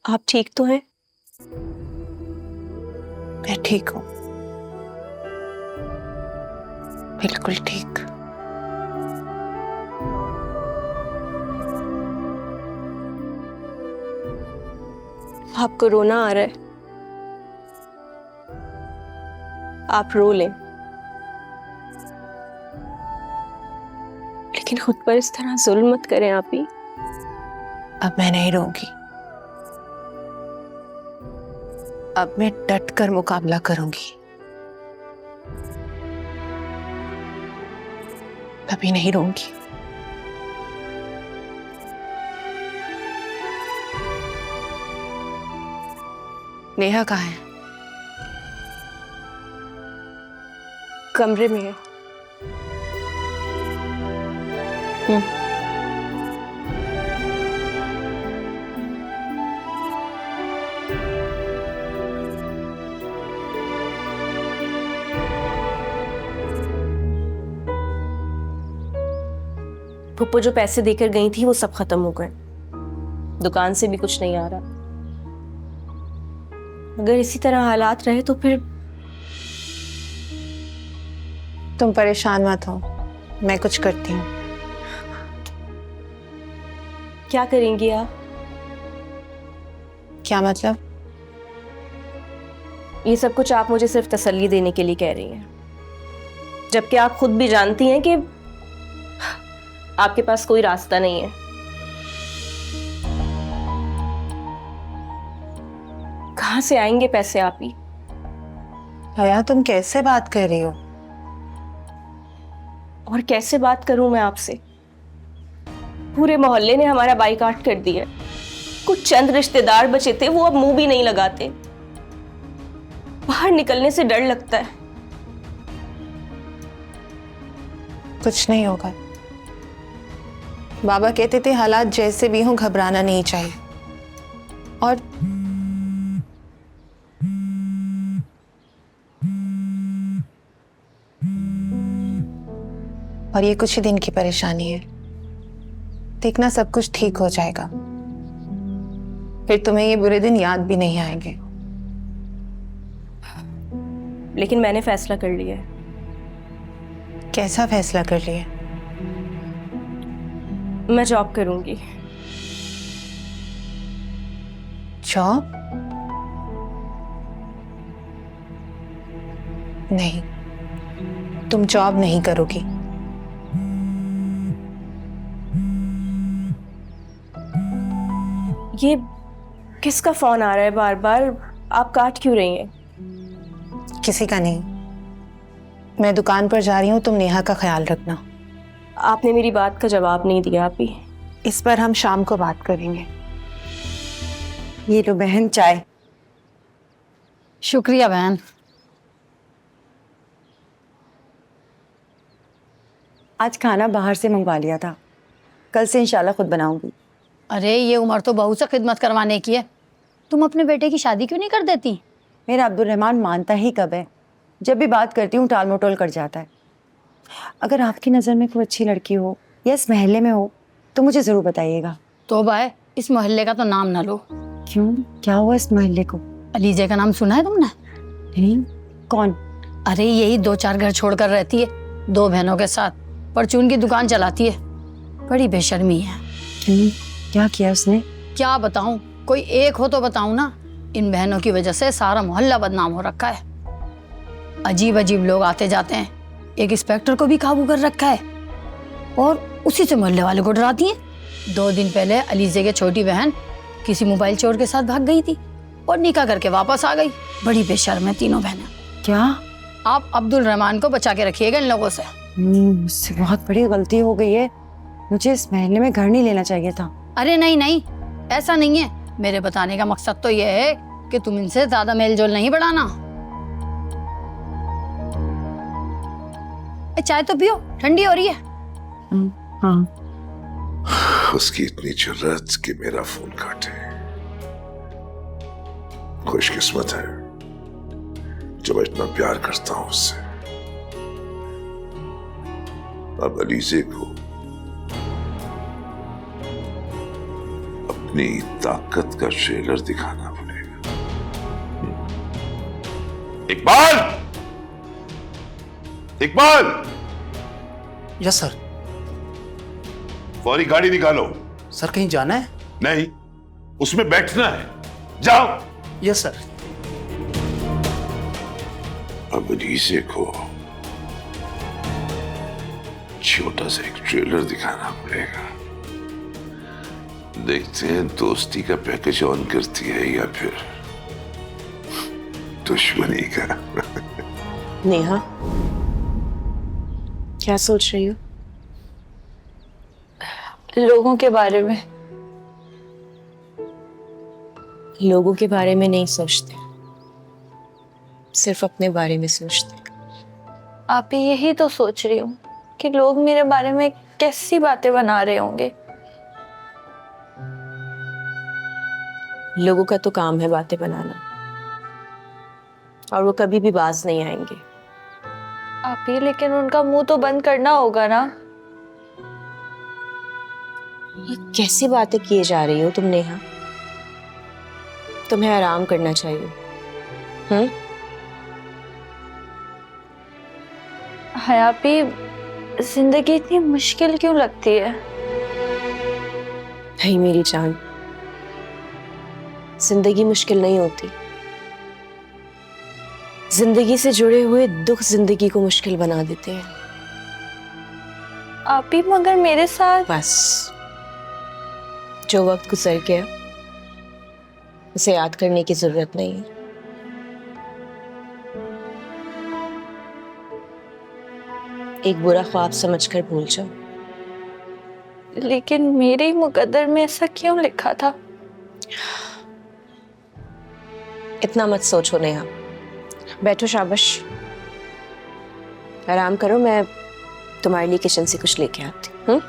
आप ठीक तो हैं? मैं ठीक हूँ, बिल्कुल ठीक। आपको रोना आ रहा है, आप रो लें, लेकिन खुद पर इस तरह जुल्म मत करें आप ही। अब मैं नहीं रोऊंगी, अब मैं डट कर मुकाबला करूंगी। कभी नहीं रोऊंगी। नेहा कहाँ है? कमरे में है। पुप्पो जो पैसे देकर गई थी वो सब खत्म हो गए, दुकान से भी कुछ नहीं आ रहा। अगर इसी तरह हालात रहे तो फिर। तुम परेशान मत हो, मैं कुछ करती हूँ। क्या करेंगी आप? क्या मतलब? ये सब कुछ आप मुझे सिर्फ तसल्ली देने के लिए कह रही हैं, जबकि आप खुद भी जानती हैं कि आपके पास कोई रास्ता नहीं है। कहां से आएंगे पैसे आप ही? हया, तुम कैसे बात कर रही हो? और कैसे बात करूं मैं आपसे? पूरे मोहल्ले ने हमारा बाइकाट कर दिया। कुछ चंद रिश्तेदार बचे थे, वो अब मुंह भी नहीं लगाते। बाहर निकलने से डर लगता है। कुछ नहीं होगा। बाबा कहते थे हालात जैसे भी हों घबराना नहीं चाहिए। और ये कुछ ही दिन की परेशानी है, देखना सब कुछ ठीक हो जाएगा। फिर तुम्हें ये बुरे दिन याद भी नहीं आएंगे। लेकिन मैंने फैसला कर लिया है। कैसा फैसला कर लिया? मैं जॉब करूंगी। जॉब? नहीं, तुम जॉब नहीं करोगी। ये किसका फोन आ रहा है बार बार? आप काट क्यों रही हैं? किसी का नहीं, मैं दुकान पर जा रही हूँ, तुम नेहा का ख्याल रखना। आपने मेरी बात का जवाब नहीं दिया आप ही। इस पर हम शाम को बात करेंगे। ये लो बहन चाय। शुक्रिया बहन। आज खाना बाहर से मंगवा लिया था, कल से इंशाल्लाह खुद बनाऊंगी। अरे ये उम्र तो बहू से खिदमत करवाने की है, तुम अपने बेटे की शादी क्यों नहीं कर देती? मेरा अब्दुल रहमान मानता ही कब है, जब भी बात करती हूँ टाल मटोल कर जाता है। अगर आपकी नज़र में कोई अच्छी लड़की हो या इस मोहल्ले में हो तो मुझे ज़रूर बताइएगा। तो भाई इस मोहल्ले का तो नाम ना लो। क्यों, क्या हुआ इस मोहल्ले को? अलीजे का नाम सुना है तुमने? नहीं, कौन? अरे यही 2-4 घर छोड़कर रहती है, 2 बहनों के साथ परचून की दुकान चलाती है। बड़ी बेशर्मी है। क्यों, क्या किया उसने? क्या बताऊं, कोई एक हो तो बताऊं ना। इन बहनों की वजह से सारा मोहल्ला बदनाम हो रखा है। अजीब अजीब लोग आते जाते हैं, एक इंस्पेक्टर को भी काबू कर रखा है और उसी से मोहल्ले वाले को डराती हैं। 2 दिन पहले अलीजे की छोटी बहन किसी मोबाइल चोर के साथ भाग गई थी और निकाह करके वापस आ गई। बड़ी बेशर्म है तीनों बहनें। क्या? आप अब्दुल रहमान को बचा के रखिएगा इन लोगों से। मुझसे बहुत बड़ी गलती हो गई है, मुझे इस मोहल्ले में घर नहीं लेना चाहिए था। अरे नहीं नहीं, ऐसा नहीं है। मेरे बताने का मकसद तो यह है कि तुम इनसे ज्यादा मेल जोल नहीं बढ़ाना। चाय तो पियो, ठंडी हो रही है। हाँ। उसकी इतनी जुर्रत कि मेरा फोन काटे। खुशकिस्मत है जो मैं इतना प्यार करता हूं उससे। अब अलीजे को अपनी ताकत का ट्रेलर दिखाना पड़ेगा। Iqbal, Iqbal, yes sir. फौरी गाड़ी निकालो। सर कहीं जाना है? नहीं, उसमें बैठना है। जाओ। Yes sir. अब अनीसे को छोटा सा एक ट्रेलर दिखाना पड़ेगा। देखते हैं दोस्ती का पैकेज ऑन करती है या फिर दुश्मनी का। नेहा, क्या सोच रही हो? लोगों के बारे में। लोगों के बारे में नहीं सोचते, सिर्फ अपने बारे में सोचते। आप ही यही तो सोच रही हूँ कि लोग मेरे बारे में कैसी बातें बना रहे होंगे। लोगों का तो काम है बातें बनाना, और वो कभी भी बाज नहीं आएंगे। आप ही, लेकिन उनका मुंह तो बंद करना होगा ना। ये कैसी बातें किए जा रही हो तुम नेहा? तुम्हें आराम करना चाहिए। है आप ही, जिंदगी इतनी मुश्किल क्यों लगती है? नहीं मेरी जान, जिंदगी मुश्किल नहीं होती। जिंदगी से जुड़े हुए दुख जिंदगी को मुश्किल बना देते हैं। आप ही, मगर मेरे साथ। बस, जो वक्त गुजर गया उसे याद करने की जरूरत नहीं है। एक बुरा ख्वाब समझकर भूल जाओ। लेकिन मेरे ही मुकद्दर में ऐसा क्यों लिखा था? इतना मत सोचो नेहा, बैठो, शाबाश, आराम करो। मैं तुम्हारे लिए किचन से कुछ लेके आती हूँ।